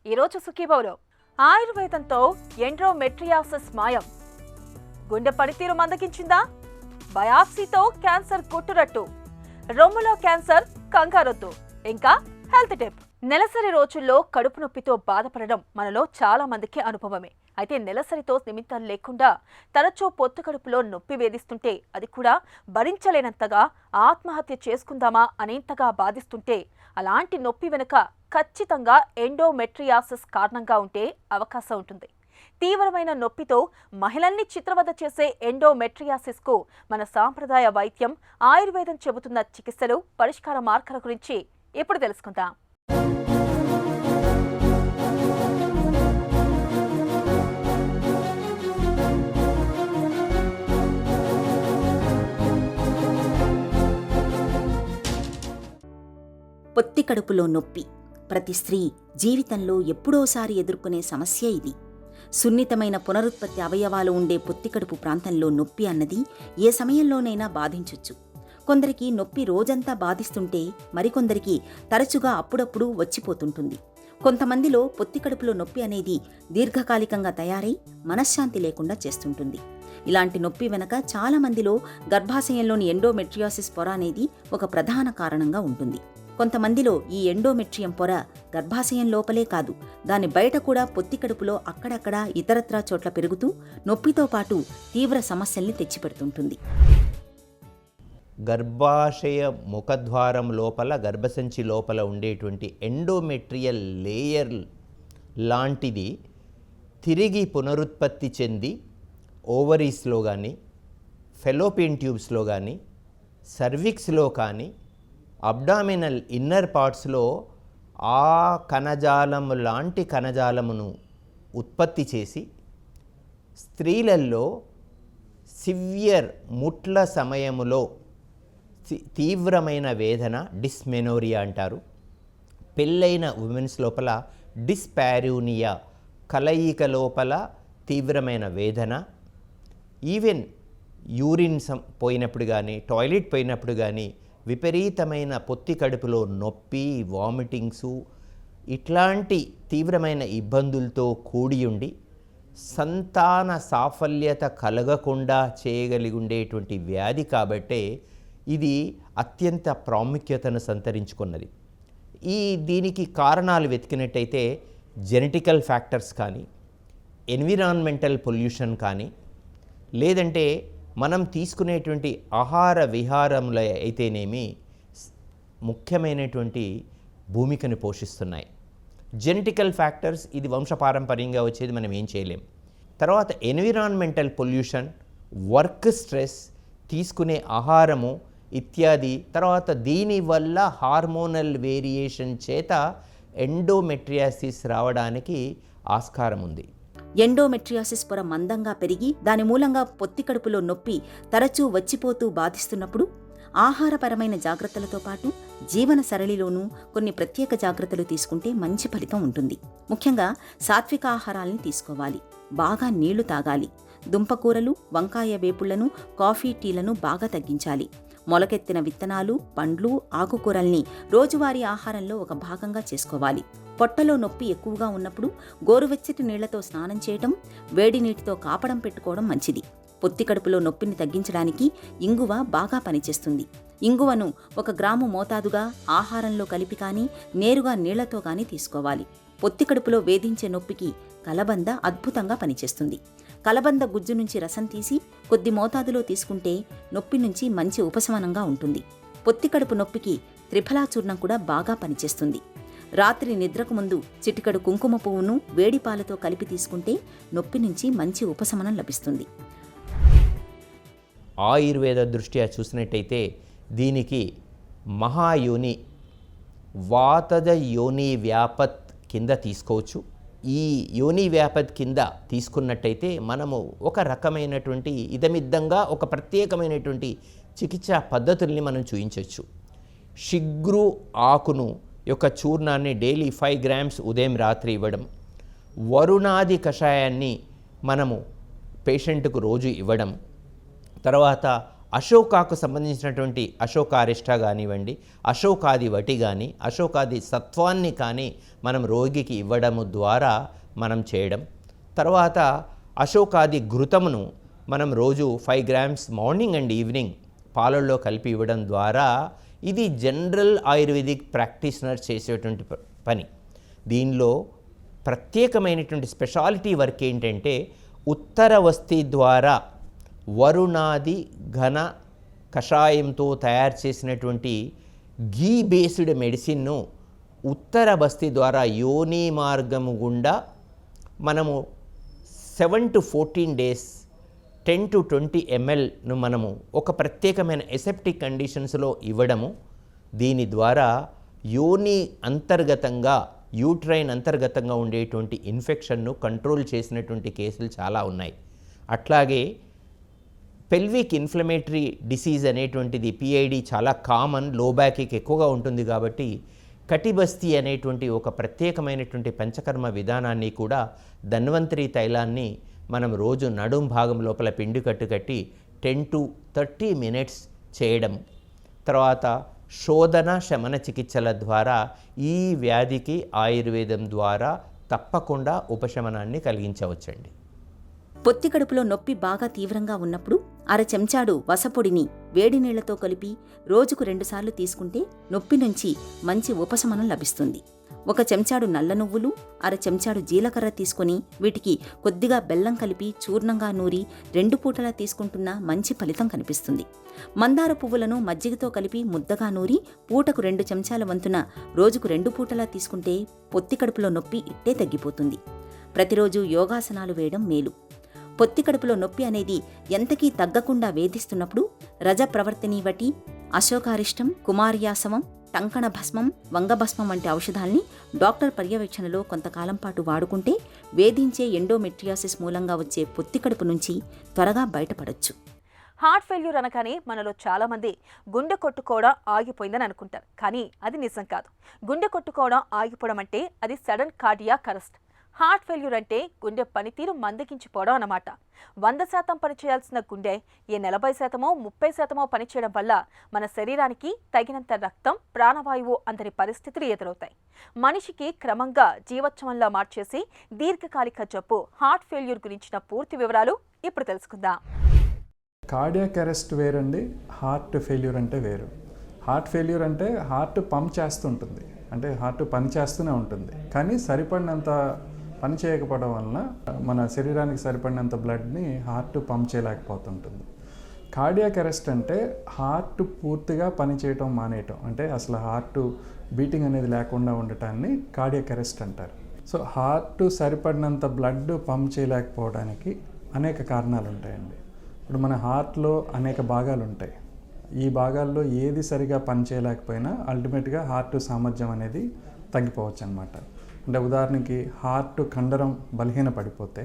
ఈరోజు సుఖీభవలో ఆయుర్వేదంతో ఎండోమెట్రియాసిస్ మాయం. గుండె పనితీరు మందగించిందా? బయాప్సీతో క్యాన్సర్ కొట్టురట్టు. రొమ్ములో క్యాన్సర్ కంగారొద్దు. ఇంకా హెల్త్ టిప్. నెలసరి రోజుల్లో కడుపు నొప్పితో బాధపడడం మనలో చాలా మందికి అనుభవమే. అయితే నెలసరితో నిమిత్తం లేకుండా తరచూ పొత్తు కడుపులో నొప్పి వేధిస్తుంటే, అది కూడా భరించలేనంతగా ఆత్మహత్య చేసుకుందామా అనేంతగా బాధిస్తుంటే, అలాంటి నొప్పి వెనుక ఖచ్చితంగా ఎండోమెట్రియాసిస్ కారణంగా ఉంటే అవకాశం ఉంటుంది. తీవ్రమైన నొప్పితో మహిళల్ని చిత్రవద చేసే ఎండోమెట్రియాసిస్కు మన సాంప్రదాయ వైద్యం ఆయుర్వేదం చెబుతున్న చికిత్సలు, పరిష్కార మార్గాల గురించి ఇప్పుడు తెలుసుకుందాం. పొత్తి కడుపులో నొప్పి ప్రతి స్త్రీ జీవితంలో ఎప్పుడోసారి ఎదుర్కొనే సమస్య ఇది. సున్నితమైన పునరుత్పత్తి అవయవాలు ఉండే పొత్తికడుపు ప్రాంతంలో నొప్పి అన్నది ఏ సమయంలోనైనా బాధించొచ్చు. కొందరికి నొప్పి రోజంతా బాధిస్తుంటే, మరికొందరికి తరచుగా అప్పుడప్పుడు వచ్చిపోతుంటుంది. కొంతమందిలో పొత్తికడుపులో నొప్పి అనేది దీర్ఘకాలికంగా తయారై మనశ్శాంతి లేకుండా చేస్తుంటుంది. ఇలాంటి నొప్పి వెనక చాలా మందిలో గర్భాశయంలోని ఎండోమెట్రియాసిస్ పొర అనేది ఒక ప్రధాన కారణంగా ఉంటుంది. కొంతమందిలో ఈ ఎండోమెట్రియం పొర గర్భాశయం లోపలే కాదు, దాని బయట కూడా పొత్తికడుపులో అక్కడక్కడా ఇతరత్రా చోట్ల పెరుగుతూ నొప్పితో పాటు తీవ్ర సమస్యల్ని తెచ్చిపెడుతుంటుంది. గర్భాశయ ముఖద్వారం లోపల, గర్భసంచి లోపల ఉండేటువంటి ఎండోమెట్రియల్ లేయర్ లాంటిది తిరిగి పునరుత్పత్తి చెంది ఓవరీస్లో కానీ, ఫెలోపియన్ ట్యూబ్స్లో కానీ, సర్విక్స్లో కానీ, అబ్డామినల్ ఇన్నర్ పార్ట్స్లో ఆ కణజాలము లాంటి కణజాలమును ఉత్పత్తి చేసి స్త్రీలలో సివియర్ ముట్ల సమయములో తీవ్రమైన వేదన, డిస్మెనోరియా అంటారు. పెళ్ళైన ఉమెన్స్ లోపల డిస్పారూనియా, కలయిక లోపల తీవ్రమైన వేదన, ఈవెన్ యూరిన్ పోయినప్పుడు కానీ, టాయిలెట్ పోయినప్పుడు కానీ విపరీతమైన పొత్తి కడుపులో నొప్పి, వామిటింగ్సు, ఇట్లాంటి తీవ్రమైన ఇబ్బందులతో కూడి ఉండి సంతాన సాఫల్యత కలగకుండా చేయగలిగి ఉండేటువంటి వ్యాధి కాబట్టే ఇది అత్యంత ప్రాముఖ్యతను సంతరించుకున్నది. దీనికి కారణాలు వెతికినట్టయితే జెనెటికల్ ఫ్యాక్టర్స్ కానీ, ఎన్విరాన్మెంటల్ పొల్యూషన్ కానీ, లేదంటే మనం తీసుకునేటువంటి ఆహార విహారములు అయితేనేమి ముఖ్యమైనటువంటి భూమికను పోషిస్తున్నాయి. జెనెటికల్ ఫ్యాక్టర్స్, ఇది వంశపారంపర్యంగా వచ్చేది, మనం ఏం చేయలేం. తర్వాత ఎన్విరాన్మెంటల్ పొల్యూషన్, వర్క్ స్ట్రెస్, తీసుకునే ఆహారము ఇత్యాది. తర్వాత దీనివల్ల హార్మోనల్ వేరియేషన్ చేత ఎండోమెట్రియాసిస్ రావడానికి ఆస్కారం ఉంది. ఎండోమెట్రియాసిస్ పొర మందంగా పెరిగి దాని మూలంగా పొత్తికడుపులో నొప్పి తరచూ వచ్చిపోతూ బాధిస్తున్నప్పుడు ఆహారపరమైన జాగ్రత్తలతో పాటు జీవన సరళిలోనూ కొన్ని ప్రత్యేక జాగ్రత్తలు తీసుకుంటే మంచి ఫలితం ఉంటుంది. ముఖ్యంగా సాత్విక ఆహారాలను తీసుకోవాలి. బాగా నీళ్లు తాగాలి. దుంపకూరలు, వంకాయ వేపుళ్లను, కాఫీ, టీలను బాగా తగ్గించాలి. మొలకెత్తిన విత్తనాలు, పండ్లు, ఆకుకూరల్ని రోజువారీ ఆహారంలో ఒక భాగంగా చేసుకోవాలి. పొట్టలో నొప్పి ఎక్కువగా ఉన్నప్పుడు గోరువెచ్చటి నీళ్లతో స్నానం చేయటం, వేడి నీటితో కాపడం పెట్టుకోవడం మంచిది. పొత్తి కడుపులో నొప్పిని తగ్గించడానికి ఇంగువ బాగా పనిచేస్తుంది. ఇంగువను 1 గ్రాము మోతాదుగా ఆహారంలో కలిపి కానీ, నేరుగా నీళ్లతో కానీ తీసుకోవాలి. పొత్తి కడుపులో వేధించే నొప్పికి కలబంద అద్భుతంగా పనిచేస్తుంది. కలబంద గుజ్జు నుంచి రసం తీసి కొద్ది మోతాదులో తీసుకుంటే నొప్పి నుంచి మంచి ఉపశమనంగా ఉంటుంది. పొత్తి కడుపు నొప్పికి త్రిఫలా చూర్ణం కూడా బాగా పనిచేస్తుంది. రాత్రి నిద్రకు ముందు చిటికెడు కుంకుమ పువ్వును వేడి పాలతో కలిపి తీసుకుంటే నొప్పి నుంచి మంచి ఉపశమనం లభిస్తుంది. ఆయుర్వేద దృష్ట్యా చూసినట్టయితే దీనికి మహాయోని, వాతజ యోని వ్యాపత్ కింద తీసుకోవచ్చు. ఈ యోని వ్యాపత్ కింద తీసుకున్నట్టయితే మనము ఒక రకమైనటువంటి ఇదమిద్దంగా ఒక ప్రత్యేకమైనటువంటి చికిత్సా పద్ధతుల్ని మనం చూయించవచ్చు. శిగ్రు ఆకును యొక్క చూర్ణాన్ని డైలీ 5 గ్రామ్స్ ఉదయం రాత్రి ఇవ్వడం, వరుణాది కషాయాన్ని మనము పేషెంట్కు రోజు ఇవ్వడం, తర్వాత అశోకాకు సంబంధించినటువంటి అశోకారిష్ట కానివ్వండి, అశోకాది వటి కానీ, అశోకాది సత్వాన్ని కానీ మనం రోగికి ఇవ్వడము ద్వారా మనం చేయడం. తర్వాత అశోకాది ఘృతమును మనం రోజు 5 grams మార్నింగ్ అండ్ ఈవినింగ్ పాలల్లో కలిపి ఇవ్వడం ద్వారా ఇది జనరల్ ఆయుర్వేదిక్ ప్రాక్టీషనర్ చేసేటువంటి పని. దీనిలో ప్రత్యేకమైనటువంటి స్పెషాలిటీ వర్క్ ఏంటంటే ఉత్తరవస్తి ద్వారా వరుణాది ఘన కషాయంతో తయారు చేసినటువంటి ఘీ బేస్డ్ మెడిసిన్ను ఉత్తర బస్తీ ద్వారా యోని మార్గము గుండా మనము 7 to 14 days 10 to 20 mlను మనము ఒక ప్రత్యేకమైన ఎసెప్టిక్ కండిషన్స్లో ఇవ్వడము. దీని ద్వారా యోని అంతర్గతంగా యూట్రైన్ అంతర్గతంగా ఉండేటువంటి ఇన్ఫెక్షన్ను కంట్రోల్ చేసినటువంటి కేసులు చాలా ఉన్నాయి. అట్లాగే పెల్విక్ ఇన్ఫ్లమేటరీ డిసీజ్ అనేటువంటిది పిఐడి చాలా కామన్, లో బ్యాక్కి ఎక్కువగా ఉంటుంది. కాబట్టి కటిబస్తీ అనేటువంటి ఒక ప్రత్యేకమైనటువంటి పంచకర్మ విధానాన్ని కూడా ధన్వంతరి తైలాన్ని మనం రోజు నడుం భాగం లోపల పిండి కట్టి 10 to 30 minutes చేయడం. తర్వాత శోధన శమన చికిత్సల ద్వారా ఈ వ్యాధికి ఆయుర్వేదం ద్వారా తప్పకుండా ఉపశమనాన్ని కలిగించవచ్చండి. పొత్తి కడుపులో నొప్పి బాగా తీవ్రంగా ఉన్నప్పుడు అర చెంచాడు వసపొడిని వేడి నీళ్లతో కలిపి రోజుకు 2 సార్లు తీసుకుంటే నొప్పి నుంచి మంచి ఉపశమనం లభిస్తుంది. 1 చెంచాడు నల్ల నువ్వులు, అర చెంచాడు జీలకర్ర తీసుకుని వీటికి కొద్దిగా బెల్లం కలిపి చూర్ణంగా నూరి 2 పూటలా తీసుకుంటున్నా మంచి ఫలితం కనిపిస్తుంది. మందార పువ్వులను మజ్జిగతో కలిపి ముద్దగా నూరి పూటకు 2 చెంచాల వంతున రోజుకు 2 పూటలా తీసుకుంటే పొత్తి కడుపులో నొప్పి ఇట్టే తగ్గిపోతుంది. ప్రతిరోజు యోగాసనాలు వేయడం మేలు. పొత్తి కడుపులో నొప్పి అనేది ఎంతకీ తగ్గకుండా వేధిస్తున్నప్పుడు రజ ప్రవర్తిని వటి, అశోకారిష్టం, కుమార్యాసవం, టంకణ భస్మం, వంగభస్మం వంటి ఔషధాల్ని డాక్టర్ పర్యవేక్షణలో కొంతకాలం పాటు వాడుకుంటే వేధించే ఎండోమెట్రియాసిస్ మూలంగా వచ్చే పొత్తి కడుపు నుంచి త్వరగా బయటపడొచ్చు. హార్ట్ ఫెయిల్యూర్ అనగానే మనలో చాలా మంది గుండె కొట్టుకోవడం ఆగిపోయిందని అనుకుంటారు. కానీ అది నిజం కాదు. గుండె కొట్టుకోవడం ఆగిపోవడం అంటే అది sudden cardiac arrest. Heart failure అంటే గుండె పనితీరు మందగించిపోవడం అన్నమాట. 100% పనిచేయాల్సిన గుండె 40%, 30% పనిచేయడం వల్ల మన శరీరానికి తగినంత రక్తం, ప్రాణవాయువు అందని పరిస్థితులు ఎదురవుతాయి. మనిషికి క్రమంగా జీవోత్సవంలా మార్చేసి దీర్ఘకాలిక జబ్బు హార్ట్ ఫెయిల్యూర్ గురించిన పూర్తి వివరాలు ఇప్పుడు తెలుసుకుందాం. కార్డియాక్ అరెస్ట్ వేరండి, హార్ట్ ఫెయిల్యూర్ అంటే వేరు. హార్ట్ ఫెయిల్యూర్ అంటే హార్ట్ పంప్ చేస్తుంటుంది, అంటే హార్ట్ పని చేస్తూనే ఉంటుంది, కానీ సరిపడినంత పని చేయకపోవడం వలన మన శరీరానికి సరిపడినంత బ్లడ్ని హార్ట్ పంప్ చేయలేకపోతుంటుంది. కార్డియాక్ అరెస్ట్ అంటే హార్ట్ పూర్తిగా పని చేయటం మానేయటం, అంటే అసలు హార్ట్ బీటింగ్ అనేది లేకుండా ఉండటాన్ని కార్డియాక్ అరెస్ట్ అంటారు. సో హార్ట్ సరిపడినంత బ్లడ్ పంప్ చేయలేకపోవడానికి అనేక కారణాలు ఉంటాయండి. ఇప్పుడు మన హార్ట్లో అనేక భాగాలు ఉంటాయి. ఈ భాగాల్లో ఏది సరిగా పని చేయలేకపోయినా అల్టిమేట్గా హార్ట్ సామర్థ్యం అనేది తగ్గిపోవచ్చు అన్నమాట. అంటే ఉదాహరణకి హార్ట్ కండరం బలహీన పడిపోతే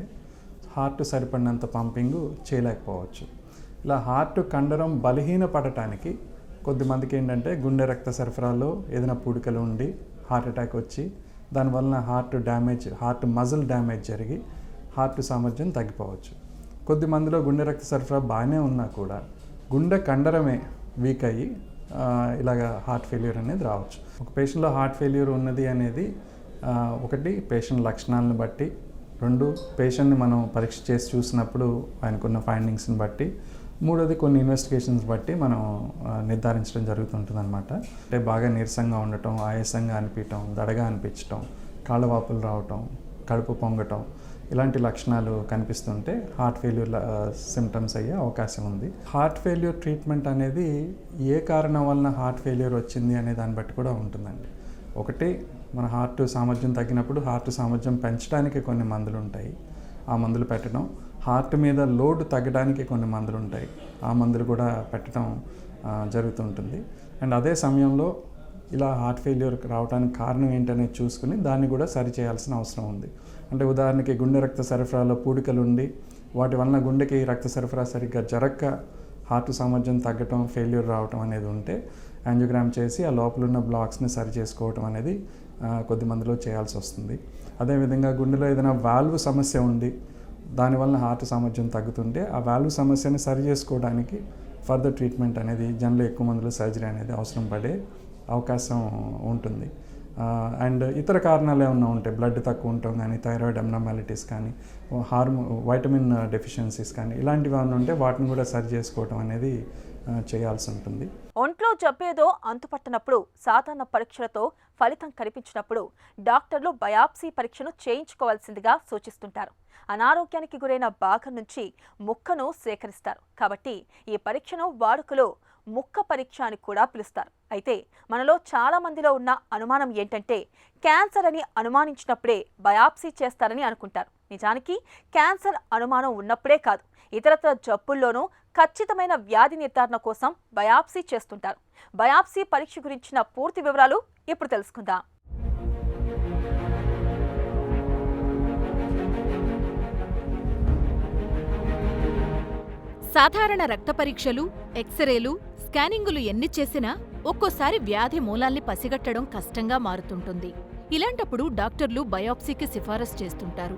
హార్ట్ సరిపడినంత పంపింగ్ చేయలేకపోవచ్చు. ఇలా హార్ట్ కండరం బలహీన పడటానికి కొద్దిమందికి ఏంటంటే గుండె రక్త సరఫరాలో ఏదైనా పూడికలు ఉండి హార్ట్ అటాక్ వచ్చి దానివలన హార్ట్ మజిల్ డ్యామేజ్ జరిగి హార్ట్ సామర్థ్యం తగ్గిపోవచ్చు. కొద్దిమందిలో గుండె రక్త సరఫరా బాగానే ఉన్నా కూడా గుండె కండరమే వీక్ అయ్యి ఇలాగ హార్ట్ ఫెయిల్యూర్ అనేది రావచ్చు. ఒక పేషెంట్లో హార్ట్ ఫెయిల్యూర్ ఉన్నది అనేది ఒకటి పేషెంట్ లక్షణాలను బట్టి, 2 పేషెంట్ని మనం పరీక్ష చేసి చూసినప్పుడు ఆయనకున్న ఫైండింగ్స్ని బట్టి, 3వది కొన్ని ఇన్వెస్టిగేషన్స్ బట్టి మనం నిర్ధారించడం జరుగుతుంటుంది అనమాట. అంటే బాగా నీరసంగా ఉండటం, ఆయాసంగా అనిపించటం, దడగా అనిపించటం, కాళ్ళవాపులు రావటం, కడుపు పొంగటం, ఇలాంటి లక్షణాలు కనిపిస్తుంటే హార్ట్ ఫెయిల్యూర్ సిమ్టమ్స్ అయ్యే అవకాశం ఉంది. హార్ట్ ఫెయిల్యూర్ ట్రీట్మెంట్ అనేది ఏ కారణం వలన హార్ట్ ఫెయిల్యూర్ వచ్చింది అనే దాన్ని బట్టి కూడా ఉంటుందండి. ఒకటి, మన హార్ట్ సామర్థ్యం తగ్గినప్పుడు హార్ట్ సామర్థ్యం పెంచడానికి కొన్ని మందులు ఉంటాయి, ఆ మందులు పెట్టడం. హార్ట్ మీద లోడ్ తగ్గడానికి కొన్ని మందులు ఉంటాయి, ఆ మందులు కూడా పెట్టడం జరుగుతుంటుంది. అండ్ అదే సమయంలో ఇలా హార్ట్ ఫెయిల్యూర్ రావడానికి కారణం ఏంటనేది చూసుకుని దాన్ని కూడా సరి చేయాల్సిన అవసరం ఉంది. అంటే ఉదాహరణకి గుండె రక్త సరఫరాలో పూడికలు ఉండి వాటి వలన గుండెకి రక్త సరఫరా సరిగ్గా జరగక హార్ట్ సామర్థ్యం తగ్గటం, ఫెయిల్యూర్ రావటం అనేది ఉంటే యాంజియోగ్రామ్ చేసి ఆ లోపల ఉన్న బ్లాక్స్ని సరి చేసుకోవటం అనేది కొద్ది మందిలో చేయాల్సి వస్తుంది. అదేవిధంగా గుండెలో ఏదైనా వాల్వ్ సమస్య ఉండి దానివల్ల హార్ట్ సామర్థ్యం తగ్గుతుంటే ఆ వాల్వ్ సమస్యని సరి చేసుకోవడానికి ఫర్దర్ ట్రీట్మెంట్ అనేది జనరల్ ఎక్కువ మందిలో సర్జరీ అనేది అవసరం పడే అవకాశం ఉంటుంది. అండ్ ఇతర కారణాలు ఏమన్నా ఉంటాయి, బ్లడ్ తక్కువ ఉండటం కానీ, థైరాయిడ్ అబ్నార్మాలిటీస్ కానీ, వైటమిన్ డెఫిషియన్సీస్ కానీ, ఇలాంటివి ఏమన్నా ఉంటే వాటిని కూడా సరి చేసుకోవటం అనేది చేయాల్సి ఉంటుంది. ఒంట్లో జబ్బేదో అంతుపట్టనప్పుడు, సాధారణ పరీక్షలతో ఫలితం కనిపించినప్పుడు డాక్టర్లు బయాప్సీ పరీక్షను చేయించుకోవాల్సిందిగా సూచిస్తుంటారు. అనారోగ్యానికి గురైన భాగం నుంచి ముక్కను సేకరిస్తారు కాబట్టి ఈ పరీక్షను వాడుకలో ముక్క పరీక్ష అని కూడా పిలుస్తారు. అయితే మనలో చాలా మందిలో ఉన్న అనుమానం ఏంటంటే క్యాన్సర్ అని అనుమానించినప్పుడే బయాప్సీ చేస్తారని అనుకుంటారు. నిజానికి క్యాన్సర్ అనుమానం ఉన్నప్పుడే కాదు, ఇతరత్ర జబ్బుల్లోనూ ఖచ్చితమైన వ్యాధి నిర్ధారణ కోసం బయాప్సీ చేస్తుంటారు. బయాప్సీ పరీక్ష గురించిన పూర్తి వివరాలు ఇప్పుడు తెలుసుకుందాం. సాధారణ రక్త పరీక్షలు, ఎక్స్రేలు, స్కానింగులు ఎన్ని చేసినా ఒక్కోసారి వ్యాధి మూలాల్ని పసిగట్టడం కష్టంగా మారుతుంటుంది. ఇలాంటప్పుడు డాక్టర్లు బయాప్సీకి సిఫారసు చేస్తుంటారు.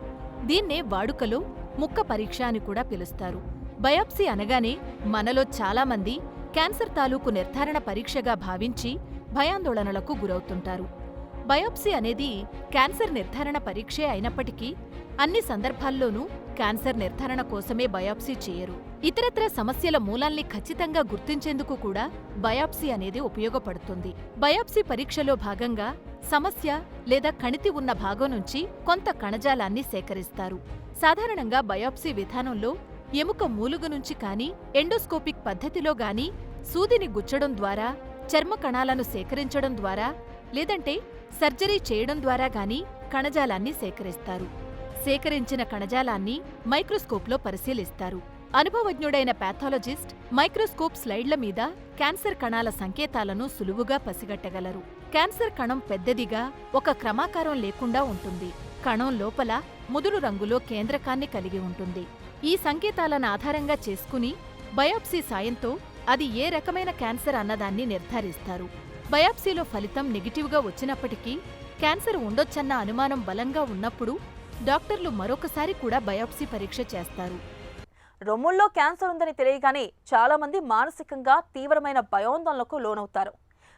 దీన్నే వాడుకలో ముక్క పరీక్ష అని కూడా పిలుస్తారు. బయాప్సీ అనగానే మనలో చాలామంది క్యాన్సర్ తాలూకు నిర్ధారణ పరీక్షగా భావించి భయాందోళనలకు గురవుతుంటారు. బయాప్సీ అనేది క్యాన్సర్ నిర్ధారణ పరీక్షే అయినప్పటికీ అన్ని సందర్భాల్లోనూ క్యాన్సర్ నిర్ధారణ కోసమే బయాప్సీ చేయరు. ఇతరత్ర సమస్యల మూలాల్ని ఖచ్చితంగా గుర్తించేందుకు కూడా బయాప్సీ అనేది ఉపయోగపడుతుంది. బయాప్సీ పరీక్షలో భాగంగా సమస్య లేదా కణితి ఉన్న భాగం నుంచి కొంత కణజాలాన్ని సేకరిస్తారు. సాధారణంగా బయాప్సీ విధానంలో ఎముక మూలుగు నుంచి కానీ, ఎండోస్కోపిక్ పద్ధతిలో గానీ, సూదిని గుచ్చడం ద్వారా, చర్మ కణాలను సేకరించడం ద్వారా, లేదంటే సర్జరీ చేయడం ద్వారా గానీ కణజాలాన్ని సేకరిస్తారు. సేకరించిన కణజాలాన్ని మైక్రోస్కోప్లో పరిశీలిస్తారు. అనుభవజ్ఞుడైన పాథాలజిస్ట్ మైక్రోస్కోప్ స్లైడ్ల మీద క్యాన్సర్ కణాల సంకేతాలను సులువుగా పసిగట్టగలరు. క్యాన్సర్ కణం పెద్దదిగా, ఒక క్రమాకారం లేకుండా ఉంటుంది. కణం లోపల ముదురు రంగులో కేంద్రకాన్ని కలిగి ఉంటుంది. ఈ సంకేతాలను ఆధారంగా చేసుకుని బయాప్సీ సాయంతో అది ఏ రకమైన క్యాన్సర్ అన్నదాన్ని నిర్ధారిస్తారు. బయాప్సీలో ఫలితం నెగిటివ్గా వచ్చినప్పటికీ క్యాన్సర్ ఉండొచ్చన్న అనుమానం బలంగా ఉన్నప్పుడు డాక్టర్లు మరొకసారి కూడా బయాప్సీ పరీక్ష చేస్తారు. రొమ్ముల్లో క్యాన్సర్ ఉందని తెలియగానే చాలా మంది మానసికంగా తీవ్రమైన భయాందోళనకు లోనవుతారు.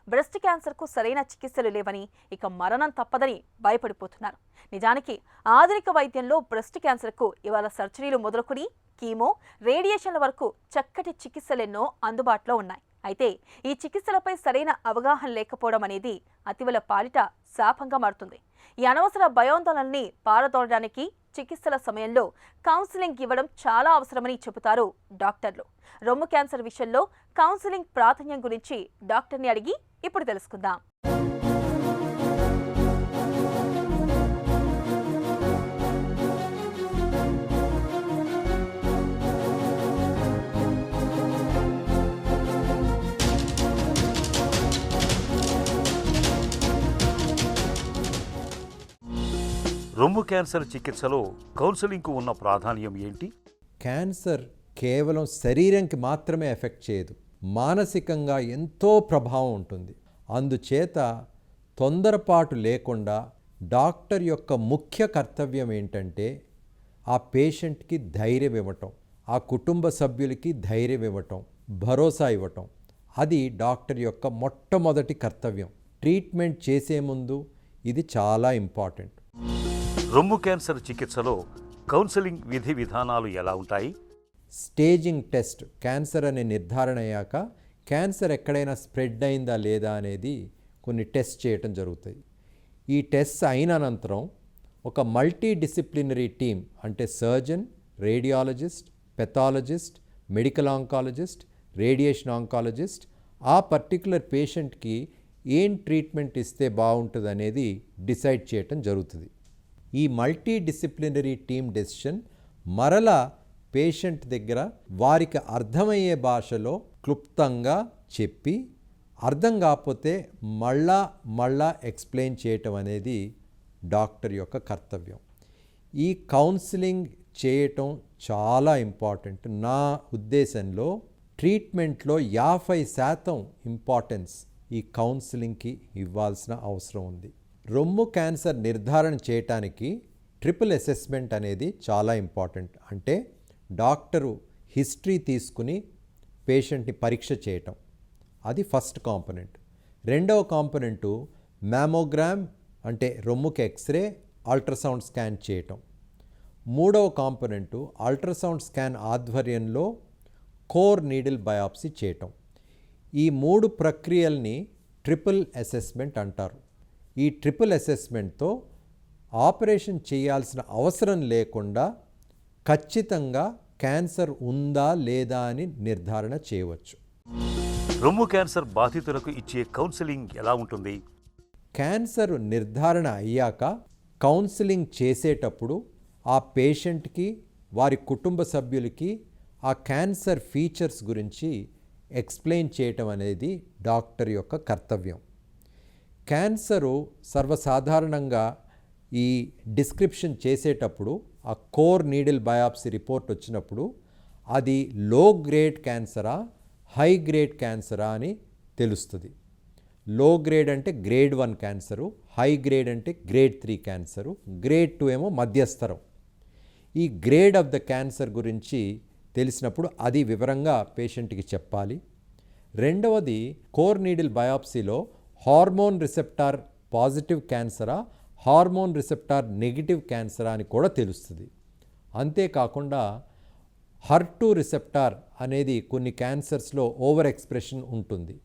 బ్రెస్ట్ క్యాన్సర్కు సరైన చికిత్సలు లేవని, ఇక మరణం తప్పదని భయపడిపోతున్నారు. నిజానికి ఆధునిక వైద్యంలో బ్రెస్ట్ క్యాన్సర్కు ఇవాళ సర్జరీలు మొదలుకొని కీమో, రేడియేషన్ల వరకు చక్కటి చికిత్సలెన్నో అందుబాటులో ఉన్నాయి. అయితే ఈ చికిత్సలపై సరైన అవగాహన లేకపోవడం అనేది అతివల పాలిట శాపంగా మారుతుంది. ఈ అనవసర భయాందోళనల్ని పారదోలడానికి చికిత్సల సమయంలో కౌన్సిలింగ్ ఇవ్వడం చాలా అవసరమని చెబుతారు డాక్టర్లు. రొమ్ము క్యాన్సర్ విషయంలో కౌన్సిలింగ్ ప్రాధాన్యం గురించి డాక్టర్ని అడిగి ఇప్పుడు తెలుసుకుందాం. రొమ్ము క్యాన్సర్ చికిత్సలో కౌన్సిలింగ్కు ఉన్న ప్రాధాన్యం ఏంటి? క్యాన్సర్ కేవలం శరీరంకి మాత్రమే ఎఫెక్ట్ చేయదు, మానసికంగా ఎంతో ప్రభావం ఉంటుంది. అందుచేత తొందరపాటు లేకుండా డాక్టర్ యొక్క ముఖ్య కర్తవ్యం ఏంటంటే ఆ పేషెంట్కి ధైర్యం ఇవ్వటం, ఆ కుటుంబ సభ్యులకి ధైర్యం ఇవ్వటం, భరోసా ఇవ్వటం. అది డాక్టర్ యొక్క మొట్టమొదటి కర్తవ్యం. ట్రీట్మెంట్ చేసే ముందు ఇది చాలా ఇంపార్టెంట్. రొమ్ము క్యాన్సర్ చికిత్సలో కౌన్సిలింగ్ విధి విధానాలు ఎలా ఉంటాయి? స్టేజింగ్ టెస్ట్, క్యాన్సర్ అనే నిర్ధారణ అయ్యాక క్యాన్సర్ ఎక్కడైనా స్ప్రెడ్ అయిందా లేదా అనేది కొన్ని టెస్ట్ చేయటం జరుగుతుంది. ఈ టెస్ట్ అయిన అనంతరం ఒక మల్టీ డిసిప్లినరీ టీమ్, అంటే surgeon, radiologist, pathologist, medical oncologist, radiation oncologist ఆ పర్టికులర్ పేషెంట్కి ఏం ట్రీట్మెంట్ ఇస్తే బాగుంటుంది అనేది డిసైడ్ చేయటం జరుగుతుంది. ఈ మల్టీ డిసిప్లినరీ టీమ్ డెసిషన్ మరలా పేషెంట్ దగ్గర వారికి అర్థమయ్యే భాషలో క్లుప్తంగా చెప్పి, అర్థం కాకపోతే మళ్ళా ఎక్స్ప్లెయిన్ చేయటం అనేది డాక్టర్ యొక్క కర్తవ్యం. ఈ కౌన్సిలింగ్ చేయటం చాలా ఇంపార్టెంట్. నా ఉద్దేశంలో ట్రీట్మెంట్లో 50% ఇంపార్టెన్స్ ఈ కౌన్సిలింగ్కి ఇవ్వాల్సిన అవసరం ఉంది. రొమ్ము క్యాన్సర్ నిర్ధారణ చేయటానికి ట్రిపుల్ అసెస్మెంట్ అనేది చాలా ఇంపార్టెంట్. అంటే డాక్టరు హిస్టరీ తీసుకుని పేషెంట్ని పరీక్ష చేయటం, అది ఫస్ట్ కాంపొనెంట్. రెండవ కాంపొనెంటు మ్యామోగ్రామ్ అంటే రొమ్ముకి ఎక్స్రే, అల్ట్రాసౌండ్ స్కాన్ చేయటం. మూడవ కాంపొనెంటు అల్ట్రాసౌండ్ స్కాన్ ఆధ్వర్యంలో కోర్ నీడిల్ బయాప్సీ చేయటం. ఈ 3 ప్రక్రియల్ని ట్రిపుల్ అసెస్మెంట్ అంటారు. ఈ ట్రిపుల్ అసెస్మెంట్తో ఆపరేషన్ చేయాల్సిన అవసరం లేకుండా ఖచ్చితంగా క్యాన్సర్ ఉందా లేదా అని నిర్ధారణ చేయవచ్చు. రొమ్ము క్యాన్సర్ బాధితులకు ఇచ్చే కౌన్సిలింగ్ ఎలా ఉంటుంది? క్యాన్సర్ నిర్ధారణ అయ్యాక కౌన్సిలింగ్ చేసేటప్పుడు ఆ పేషెంట్కి, వారి కుటుంబ సభ్యులకి ఆ క్యాన్సర్ ఫీచర్స్ గురించి ఎక్స్ప్లెయిన్ చేయటం అనేది డాక్టర్ యొక్క కర్తవ్యం. క్యాన్సరు సర్వసాధారణంగా ఈ డిస్క్రిప్షన్ చేసేటప్పుడు ఆ కోర్ నీడిల్ బయాప్సీ రిపోర్ట్ వచ్చినప్పుడు అది లో గ్రేడ్ క్యాన్సరా, హై గ్రేడ్ క్యాన్సరా అని తెలుస్తుంది. లో గ్రేడ్ అంటే గ్రేడ్ 1 క్యాన్సరు, హై గ్రేడ్ అంటే గ్రేడ్ 3 క్యాన్సరు, గ్రేడ్ 2 ఏమో మధ్యస్థరం. ఈ గ్రేడ్ ఆఫ్ ద క్యాన్సర్ గురించి తెలిసినప్పుడు అది వివరంగా పేషెంట్కి చెప్పాలి. రెండవది, కోర్ నీడిల్ బయాప్సీలో హార్మోన్ రిసెప్టార్ పాజిటివ్ క్యాన్సరా, హార్మోన్ రిసెప్టార్ నెగిటివ్ క్యాన్సరా అని కూడా తెలుస్తుంది. అంతేకాకుండా HER2 రిసెప్టార్ అనేది కొన్ని క్యాన్సర్స్లో ఓవర్ ఎక్స్ప్రెషన్ ఉంటుంది,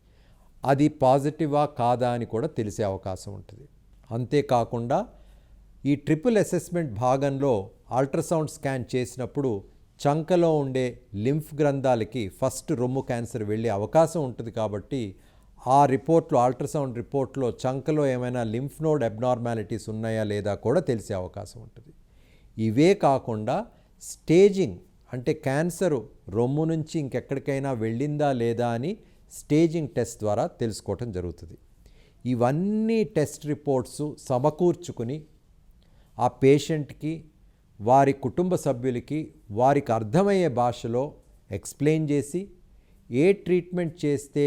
అది పాజిటివా కాదా అని కూడా తెలిసే అవకాశం ఉంటుంది. అంతేకాకుండా ఈ ట్రిపుల్ అసెస్మెంట్ భాగంలో అల్ట్రాసౌండ్ స్కాన్ చేసినప్పుడు చంకలో ఉండే లింఫ్ గ్రంథాలకి ఫస్ట్ రొమ్ము క్యాన్సర్ వెళ్ళే అవకాశం ఉంటుంది. కాబట్టి ఆ రిపోర్ట్లో, అల్ట్రాసౌండ్ రిపోర్ట్లో చంకలో ఏమైనా లింఫ్ నోడ్ అబ్నార్మాలిటీస్ ఉన్నాయా లేదా కూడా తెలిసే అవకాశం ఉంటుంది. ఇవే కాకుండా స్టేజింగ్ అంటే క్యాన్సరు రొమ్ము నుంచి ఇంకెక్కడికైనా వెళ్ళిందా లేదా అని స్టేజింగ్ టెస్ట్ ద్వారా తెలుసుకోవటం జరుగుతుంది. ఇవన్నీ టెస్ట్ రిపోర్ట్స్ సమకూర్చుకుని ఆ పేషెంట్కి, వారి కుటుంబ సభ్యులకి వారికి అర్థమయ్యే భాషలో ఎక్స్ప్లెయిన్ చేసి ఏ ట్రీట్మెంట్ చేస్తే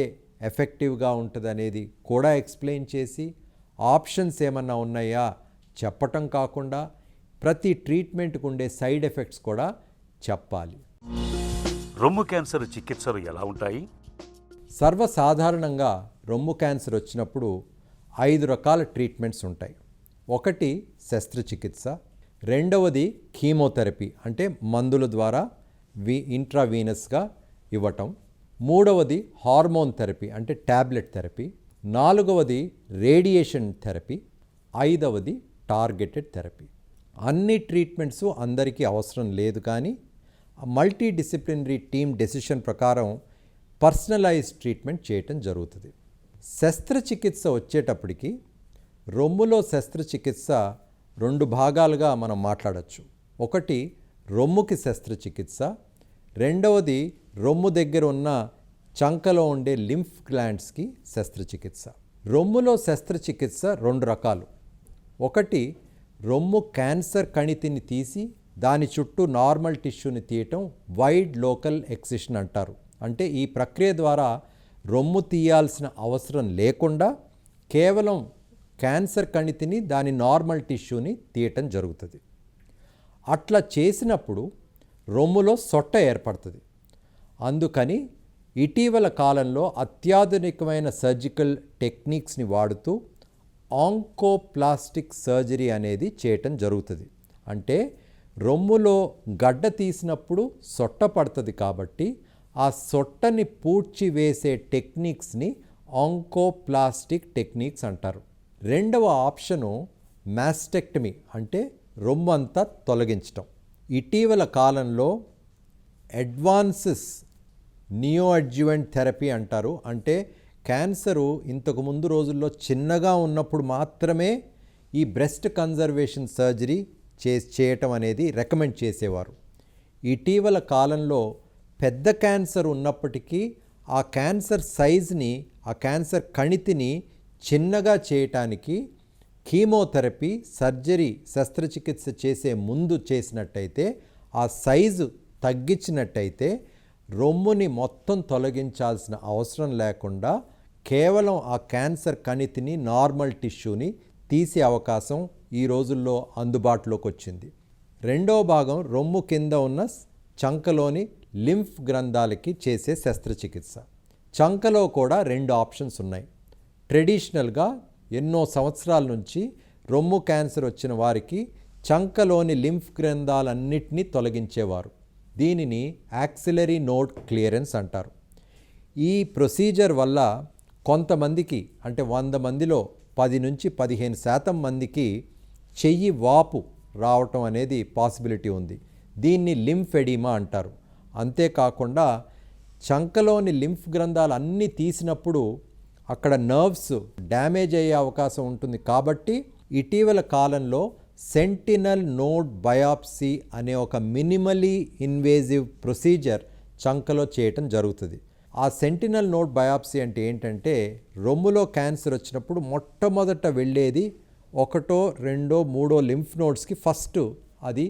ఎఫెక్టివ్గా ఉంటుంది అనేది కూడా ఎక్స్ప్లెయిన్ చేసి ఆప్షన్స్ ఏమన్నా ఉన్నాయా చెప్పటం కాకుండా ప్రతి ట్రీట్మెంట్కు ఉండే సైడ్ ఎఫెక్ట్స్ కూడా చెప్పాలి. రొమ్ము క్యాన్సర్ చికిత్సలు ఎలా ఉంటాయి? సర్వసాధారణంగా రొమ్ము క్యాన్సర్ వచ్చినప్పుడు 5 రకాల ట్రీట్మెంట్స్ ఉంటాయి. ఒకటి శస్త్రచికిత్స, రెండవది కీమోథెరపీ అంటే మందుల ద్వారా ఇంట్రావీనస్గా ఇవ్వటం, మూడవది హార్మోన్ థెరపీ అంటే ట్యాబ్లెట్ థెరపీ, నాలుగవది రేడియేషన్ థెరపీ, ఐదవది టార్గెటెడ్ థెరపీ. అన్ని ట్రీట్మెంట్స్ అందరికీ అవసరం లేదు, కానీ మల్టీ డిసిప్లినరీ టీమ్ డెసిషన్ ప్రకారం పర్సనలైజ్ ట్రీట్మెంట్ చేయటం జరుగుతుంది. శస్త్రచికిత్స వచ్చేటప్పటికి రొమ్ములో శస్త్రచికిత్స 2 భాగాలుగా మనం మాట్లాడచ్చు. ఒకటి రొమ్ముకి శస్త్రచికిత్స, రెండవది రొమ్ము దగ్గర ఉన్న చంకలో ఉండే లింఫ్ గ్లాండ్స్కి శస్త్రచికిత్స. రొమ్ములో శస్త్రచికిత్స 2 రకాలు. ఒకటి రొమ్ము క్యాన్సర్ కణితిని తీసి దాని చుట్టూ నార్మల్ టిష్యూని తీయటం వైడ్ లోకల్ ఎక్సిషన్ అంటారు. అంటే ఈ ప్రక్రియ ద్వారా రొమ్ము తీయాల్సిన అవసరం లేకుండా కేవలం క్యాన్సర్ కణితిని, దాని నార్మల్ టిష్యూని తీయటం జరుగుతుంది. అట్లా చేసినప్పుడు రొమ్ములో సొట్ట ఏర్పడుతుంది. అందుకని ఇటీవల కాలంలో అత్యాధునికమైన సర్జికల్ టెక్నిక్స్ని వాడుతూ ఆంకోప్లాస్టిక్ సర్జరీ అనేది చేయటం జరుగుతుంది. అంటే రొమ్ములో గడ్డ తీసినప్పుడు సొట్ట పడుతుంది కాబట్టి ఆ సొట్టని పూడ్చివేసే టెక్నిక్స్ని ఆంకోప్లాస్టిక్ టెక్నిక్స్ అంటారు. రెండవ ఆప్షను మాస్టెక్టమీ అంటే రొమ్ము అంతా తొలగించటం. ఇటీవల కాలంలో అడ్వాన్సెస్ నియో అడ్జువెంట్ థెరపీ అంటారు. అంటే క్యాన్సరు ఇంతకు ముందు రోజుల్లో చిన్నగా ఉన్నప్పుడు మాత్రమే ఈ బ్రెస్ట్ కన్జర్వేషన్ సర్జరీ చేయటం అనేది రికమెండ్ చేసేవారు. ఇటీవల కాలంలో పెద్ద క్యాన్సర్ ఉన్నప్పటికీ ఆ క్యాన్సర్ సైజ్ని, ఆ క్యాన్సర్ కణితిని చిన్నగా చేయటానికి కీమోథెరపీ సర్జరీ శస్త్రచికిత్స చేసే ముందు చేసినట్టయితే, ఆ సైజు తగ్గించినట్టయితే రొమ్ముని మొత్తం తొలగించాల్సిన అవసరం లేకుండా కేవలం ఆ క్యాన్సర్ కణితిని, నార్మల్ టిష్యూని తీసే అవకాశం ఈ రోజుల్లో అందుబాటులోకి వచ్చింది. రెండవ భాగం రొమ్ము కింద ఉన్న చంకలోని లింఫ్ గ్రంథాలకి చేసే శస్త్రచికిత్స. చంకలో కూడా 2 ఆప్షన్స్ ఉన్నాయి. ట్రెడిషనల్గా ఎన్నో సంవత్సరాల నుంచి రొమ్ము క్యాన్సర్ వచ్చిన వారికి చంకలోని లింఫ్ గ్రంథాలన్నిటినీ తొలగించేవారు. దీనిని యాక్సిలరీ నోడ్ క్లియరెన్స్ అంటారు. ఈ ప్రొసీజర్ వల్ల కొంతమందికి, అంటే 100 మందిలో 10 నుంచి 15% మందికి చెయ్యి వాపు రావటం అనేది పాసిబిలిటీ ఉంది. దీన్ని లింఫ్ ఎడిమా అంటారు. అంతేకాకుండా చంకలోని లింఫ్ గ్రంథాలు అన్నీ తీసినప్పుడు అక్కడ నర్వ్స్ డ్యామేజ్ అయ్యే అవకాశం ఉంటుంది. కాబట్టి ఇటీవల కాలంలో సెంటినల్ నోడ్ బయాప్సీ అనే ఒక మినిమలీ ఇన్వేజివ్ ప్రొసీజర్ చంకలో చేయటం జరుగుతుంది. ఆ సెంటినల్ నోడ్ బయాప్సీ అంటే ఏంటంటే, రొమ్ములో క్యాన్సర్ వచ్చినప్పుడు మొట్టమొదట వెళ్ళేది 1, 2, 3 లింఫ్ నోడ్స్కి ఫస్ట్ అది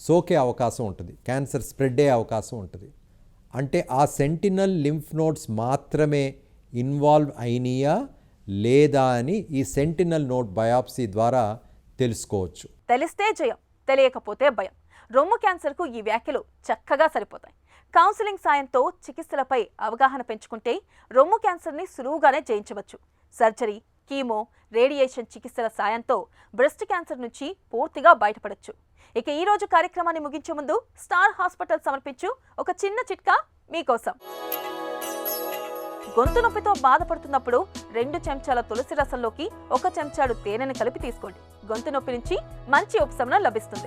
సోకే అవకాశం ఉంటుంది, క్యాన్సర్ స్ప్రెడ్ అయ్యే అవకాశం ఉంటుంది. అంటే ఆ సెంటినల్ లింఫ్ నోడ్స్ మాత్రమే ఇన్వాల్వ్ అయినాయా లేదా అని ఈ సెంటినల్ నోడ్ బయాప్సీ ద్వారా తెలుసుకోవచ్చు. తెలిస్తే జయం, తెలియకపోతే భయం. రొమ్ము క్యాన్సర్కు ఈ వ్యాఖ్యలు చక్కగా సరిపోతాయి. కౌన్సిలింగ్ సాయంతో చికిత్సలపై అవగాహన పెంచుకుంటే రొమ్ము క్యాన్సర్ని సులువుగానే జయించవచ్చు. సర్జరీ, కీమో, రేడియేషన్ చికిత్సల సాయంతో బ్రెస్ట్ క్యాన్సర్ నుంచి పూర్తిగా బయటపడొచ్చు. ఇక ఈ రోజు కార్యక్రమాన్ని ముగించే ముందు స్టార్ హాస్పిటల్ సమర్పించు ఒక చిన్న చిట్కా మీకోసం. గొంతు నొప్పితో బాధపడుతున్నప్పుడు 2 చెంచాల తులసి రసంలోకి 1 చెంచాడు తేనెను కలిపి తీసుకోండి. గొంతు నొప్పి నుంచి మంచి ఉపశమనం లభిస్తుంది.